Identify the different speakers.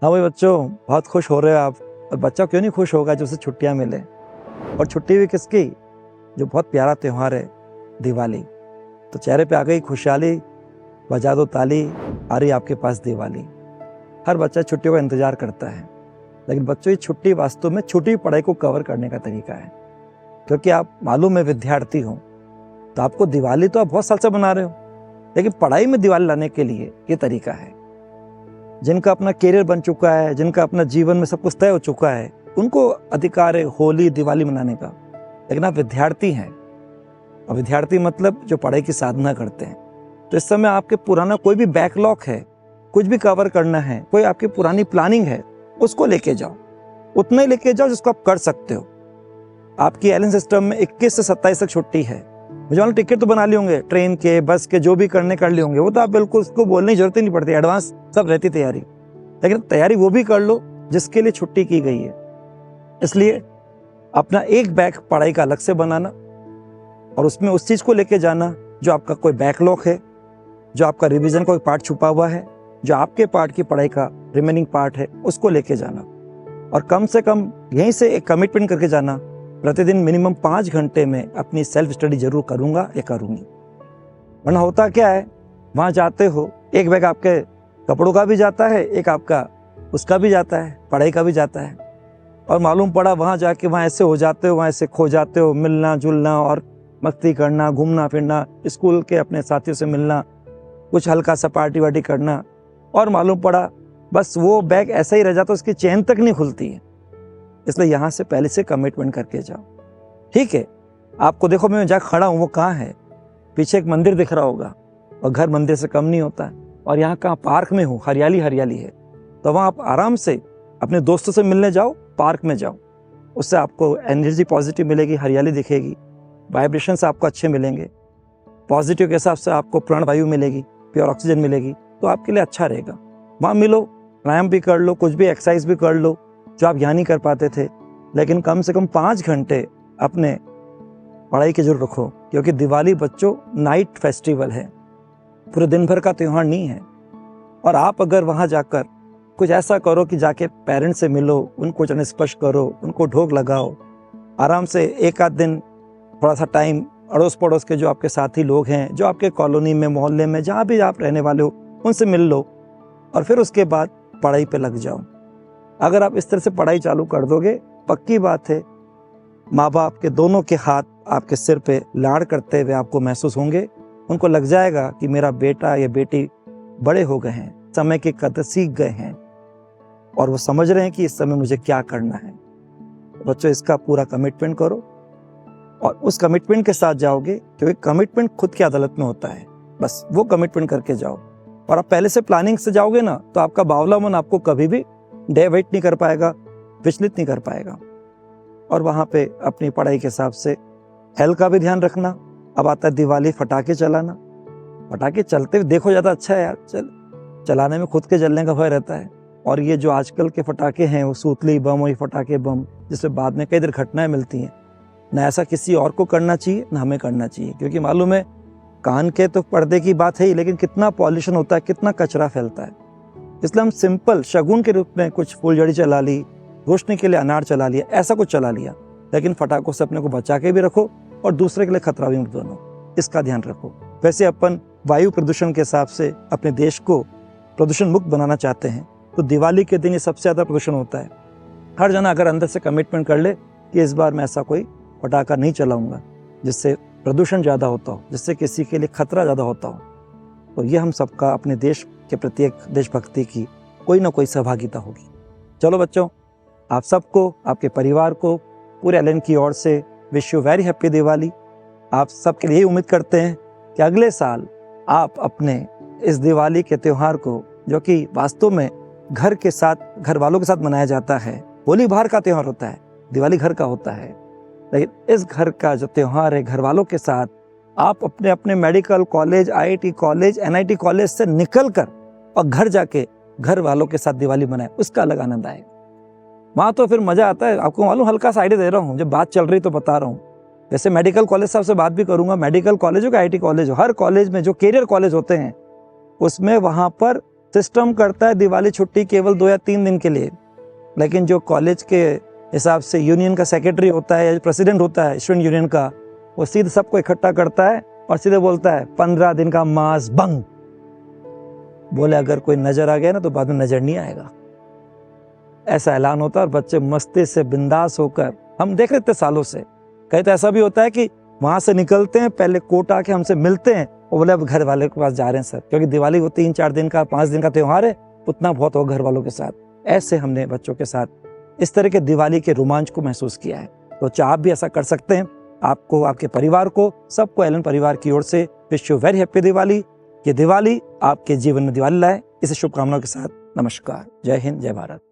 Speaker 1: हाँ भाई बच्चों, बहुत खुश हो रहे हो आप। और बच्चा क्यों नहीं खुश होगा जो उसे छुट्टियां मिले, और छुट्टी भी किसकी, जो बहुत प्यारा त्यौहार है दिवाली। तो चेहरे पे आ गई खुशहाली, बजा दो ताली, आ रही आपके पास दिवाली। हर बच्चा छुट्टियों का इंतजार करता है, लेकिन बच्चों ये छुट्टी वास्तव में छुट्टी हुई पढ़ाई को कवर करने का तरीका है। क्योंकि आप मालूम है विद्यार्थी हो, तो आपको दिवाली तो आप बहुत साल से मना रहे हो, लेकिन पढ़ाई में दिवाली लाने के लिए ये तरीका है। जिनका अपना करियर बन चुका है, जिनका अपना जीवन में सब कुछ तय हो चुका है, उनको अधिकार है होली दिवाली मनाने का। लेकिन आप विद्यार्थी हैं, और विद्यार्थी मतलब जो पढ़ाई की साधना करते हैं। तो इस समय आपके पुराना कोई भी बैकलॉग है, कुछ भी कवर करना है, कोई आपकी पुरानी प्लानिंग है, उसको लेके जाओ। उतना ही लेके जाओ जिसको आप कर सकते हो। आपकी एलियन सिस्टम में 21 से 27 तक छुट्टी है। मुझे मालूम टिकट तो बना लिए होंगे, ट्रेन के बस के जो भी करने कर लिए होंगे, वो तो आप बिल्कुल उसको बोलने की जरूरत ही नहीं पड़ती, एडवांस सब रहती तैयारी। लेकिन तैयारी वो भी कर लो जिसके लिए छुट्टी की गई है। इसलिए अपना एक बैग पढ़ाई का अलग से बनाना, और उसमें उस चीज को लेके जाना जो आपका कोई बैकलॉग है, जो आपका रिवीजन का कोई पार्ट छुपा हुआ है, जो आपके पार्ट की पढ़ाई का रिमेनिंग पार्ट है, उसको लेके जाना। और कम से कम यहीं से एक कमिटमेंट करके जाना, प्रतिदिन मिनिमम 5 घंटे में अपनी सेल्फ स्टडी जरूर करूंगा या करूंगी। वरना होता क्या है, वहां जाते हो, एक बैग आपके कपड़ों का भी जाता है, एक आपका उसका भी जाता है, पढ़ाई का भी जाता है। और मालूम पड़ा वहां जाके वहां ऐसे हो जाते हो, वहां ऐसे खो जाते हो, मिलना जुलना और मस्ती करना, घूमना फिरना, स्कूल के अपने साथियों से मिलना, कुछ हल्का सा पार्टी वार्टी करना, और मालूम पड़ा बस वो बैग ऐसा ही रह जाता, उसकी चेन तक नहीं खुलती है। इसलिए यहाँ से पहले से कमिटमेंट करके जाओ। ठीक है, आपको देखो मैं जहाँ खड़ा हूँ वो कहाँ है, पीछे एक मंदिर दिख रहा होगा, और घर मंदिर से कम नहीं होता है। और यहाँ कहाँ पार्क में हूँ, हरियाली हरियाली है, तो वहाँ आप आराम से अपने दोस्तों से मिलने जाओ, पार्क में जाओ। उससे आपको एनर्जी पॉजिटिव मिलेगी, हरियाली दिखेगी, वाइब्रेशंस आपको अच्छे मिलेंगे, पॉजिटिव के हिसाब से आपको प्राणवायु मिलेगी, प्योर ऑक्सीजन मिलेगी, तो आपके लिए अच्छा रहेगा। वहाँ मिलो, व्यायाम भी कर लो, कुछ भी एक्सरसाइज भी कर लो जो आप यहाँ नहीं कर पाते थे। लेकिन कम से कम 5 घंटे अपने पढ़ाई के जरूर रखो, क्योंकि दिवाली बच्चों नाइट फेस्टिवल है, पूरे दिन भर का त्यौहार नहीं है। और आप अगर वहाँ जाकर कुछ ऐसा करो कि जाके पेरेंट्स से मिलो, उनको चरण स्पर्श करो, उनको ढोक लगाओ, आराम से एक आध दिन थोड़ा सा टाइम अड़ोस पड़ोस के जो आपके साथी लोग हैं, जो आपके कॉलोनी में, मोहल्ले में, जहाँ भी आप रहने वाले हो, उनसे मिल लो, और फिर उसके बाद पढ़ाई पे लग जाओ। अगर आप इस तरह से पढ़ाई चालू कर दोगे, पक्की बात है माँ बाप के दोनों के हाथ आपके सिर पे लाड़ करते हुए आपको महसूस होंगे। उनको लग जाएगा कि मेरा बेटा या बेटी बड़े हो गए हैं, समय की कदर सीख गए हैं, और वो समझ रहे हैं कि इस समय मुझे क्या करना है। बच्चों, इसका पूरा कमिटमेंट करो, और उस कमिटमेंट के साथ जाओगे, क्योंकि कमिटमेंट खुद की अदालत में होता है। बस वो कमिटमेंट करके जाओ, और आप पहले से प्लानिंग से जाओगे ना, तो आपका बावला मन आपको कभी भी डेविएट नहीं कर पाएगा, विचलित नहीं कर पाएगा। और वहाँ पे अपनी पढ़ाई के हिसाब से हेल्थ का भी ध्यान रखना। अब आता है दिवाली, फटाके चलाना। फटाके चलते हुए देखो ज़्यादा अच्छा है यार, चलाने में खुद के जलने का भय रहता है। और ये जो आजकल के फटाके हैं, वो सूतली बम और ये फटाके बम, जिससे बाद में कई दुर्घटनाएं मिलती हैं। ना ऐसा किसी और को करना चाहिए, ना हमें करना चाहिए, क्योंकि मालूम है कान के तो पर्दे की बात है ही, लेकिन कितना पॉल्यूशन होता है, कितना कचरा फैलता है। इसलिए हम सिंपल शगुन के रूप में कुछ फूलझड़ी चला ली, रोशनी के लिए अनार चला लिया, ऐसा कुछ चला लिया। लेकिन फटाकों से अपने को बचा के भी रखो, और दूसरे के लिए खतरा भी मत बनो, इसका ध्यान रखो। वैसे अपन वायु प्रदूषण के हिसाब से अपने देश को प्रदूषण मुक्त बनाना चाहते हैं, तो दिवाली के दिन ये सबसे ज़्यादा प्रदूषण होता है। हर जना अगर अंदर से कमिटमेंट कर ले कि इस बार मैं ऐसा कोई पटाखा नहीं चलाऊंगा जिससे प्रदूषण ज़्यादा होता हो, जिससे किसी के लिए खतरा ज़्यादा होता हो, तो ये हम सबका अपने देश के प्रति एक देशभक्ति की कोई ना कोई सहभागिता होगी। चलो बच्चों, आप सबको, आपके परिवार को, पूरे एलन की ओर से wish you very happy Diwali. आप सबके लिए उम्मीद करते हैं कि अगले साल आप अपने इस दिवाली के त्यौहार को, जो कि वास्तव में घर के साथ, घर वालों के साथ मनाया जाता है, होली बाहर का त्यौहार होता है, दिवाली घर का होता है, लेकिन इस घर का जो त्यौहार है, घर वालों के साथ आप अपने अपने medical college, IIT college, NIT college से निकलकर और घर जाके घर वालों के साथ दिवाली मनाए, उसका अलग आनंद आएगा। वहाँ तो फिर मजा आता है। आपको मालूम, हल्का सा आइडिया दे रहा हूँ, जब बात चल रही तो बता रहा हूँ। वैसे मेडिकल कॉलेज साहब से बात भी करूंगा, मेडिकल कॉलेज हो कि IIT कॉलेज हो, हर कॉलेज में जो कैरियर कॉलेज होते हैं उसमें वहाँ पर सिस्टम करता है दिवाली छुट्टी केवल 2 या 3 दिन के लिए, लेकिन जो कॉलेज के हिसाब से यूनियन का सेक्रेटरी होता है या प्रेसिडेंट होता है स्टूडेंट यूनियन का, वो सीधे सबको इकट्ठा करता है और सीधे बोलता है 15 दिन का मास बंद। बोले अगर कोई नजर आ गया ना तो बाद में नजर नहीं आएगा, ऐसा ऐलान होता है। और बच्चे मस्ती से बिंदास होकर, हम देख रहे थे सालों से, कहीं तो ऐसा भी होता है कि वहां से निकलते हैं, पहले कोर्ट आके हमसे मिलते हैं और बोले अब घर वाले के पास जा रहे हैं सर, क्योंकि दिवाली वो 3-4 दिन का 5 दिन का त्योहार है, उतना बहुत हो घर वालों के साथ। ऐसे हमने बच्चों के साथ इस तरह के दिवाली के रोमांच को महसूस किया है। तो चाहे आप भी ऐसा कर सकते हैं। आपको, आपके परिवार को, सबको एलन परिवार की ओर से wish you very happy Diwali. ये दिवाली आपके जीवन में दिवाली लाए, इसे शुभकामनाओं के साथ नमस्कार। जय हिंद, जय भारत।